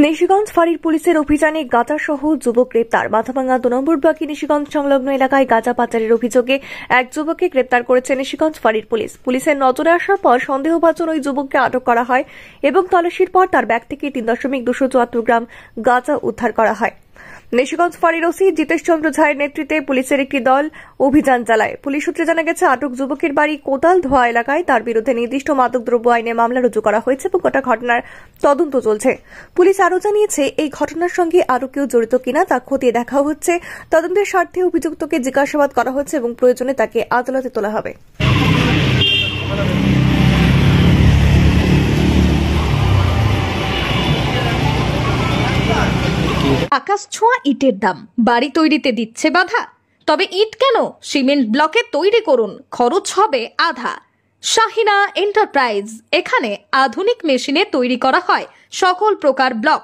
নিশিগঞ্জ ফাঁড়ির পুলিশের অভিযানে গাঁজা সহ যুবক গ্রেপ্তার। মাথাভাঙ্গা 2 নম্বর ব্লকে নিশিগঞ্জ সংলগ্ন এলাকায় গাঁজা পাচারের অভিযোগে এক যুবককে গ্রেপ্তার করেছে নিশিগঞ্জ ফাঁড়ির পুলিশ। পুলিশের নজরে আসার পর সন্দেহভাজন ওই যুবককে আটক করা হয় এবং তল্লাশির পর তার ব্যাগ থেকে 3.274 গ্রাম গাঁজা উদ্ধার করা হয়। নিশিগঞ্জ ফাঁড়ির ওসি জিতেশ চন্দ্র ঝায়ের নেতৃত্বে পুলিশের একটি দল অভিযান চালায়। পুলিশ সূত্রে জানা গেছে, আটক যুবকের বাড়ি কোতাল ধোয়া এলাকায়। তার বিরুদ্ধে নির্দিষ্ট মাদকদ্রব্য আইনে মামলা রুজু করা হয়েছে এবং গোটা ঘটনার তদন্ত চলছে। পুলিশ আরও জানিয়েছে, এই ঘটনার সঙ্গে আরও কেউ জড়িত কিনা তা খতিয়ে দেখা হচ্ছে। তদন্তের স্বার্থে অভিযুক্তকে জিজ্ঞাসাবাদ করা হচ্ছে এবং প্রয়োজনে তাকে আদালতে তোলা হবে। আকাশ ছোঁয়া ইটের দাম বাড়ি তৈরিতে দিচ্ছে বাধা। তবে ইট কেন, সিমেন্ট ব্লকে তৈরি করুন, খরচ হবে আধা। শাহিনা এন্টারপ্রাইজ, এখানে আধুনিক মেশিনে তৈরি করা হয় সকল প্রকার ব্লক,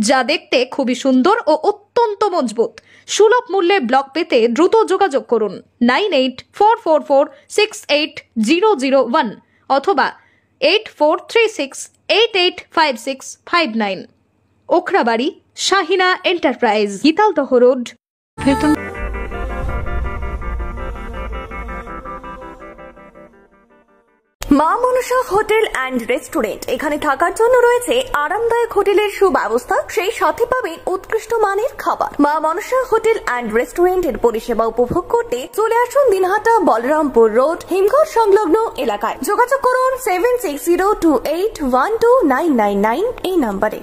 যা দেখতে খুবই সুন্দর ও অত্যন্ত মজবুত। সুলভ মূল্যে ব্লক পেতে দ্রুত যোগাযোগ করুন 9844468001 অথবা 8436885659। Okhrabari, Shahina enterprise, Gitaldaha road. মা মনসা হোটেল অ্যান্ড রেস্টুরেন্ট, এখানে থাকার জন্য রয়েছে আরামদায়ক হোটেলের সুব্যবস্থা, সেই সাথে পাবেন উৎকৃষ্ট মানের খাবার। মা মনসা হোটেল অ্যান্ড রেস্টুরেন্টের পরিষেবা উপভোগ করতে চলে আসুন দিনহাটা বলরামপুর রোড, হিমঘর সংলগ্ন এলাকায়। যোগাযোগ করুন 7602812999 এই নম্বরে।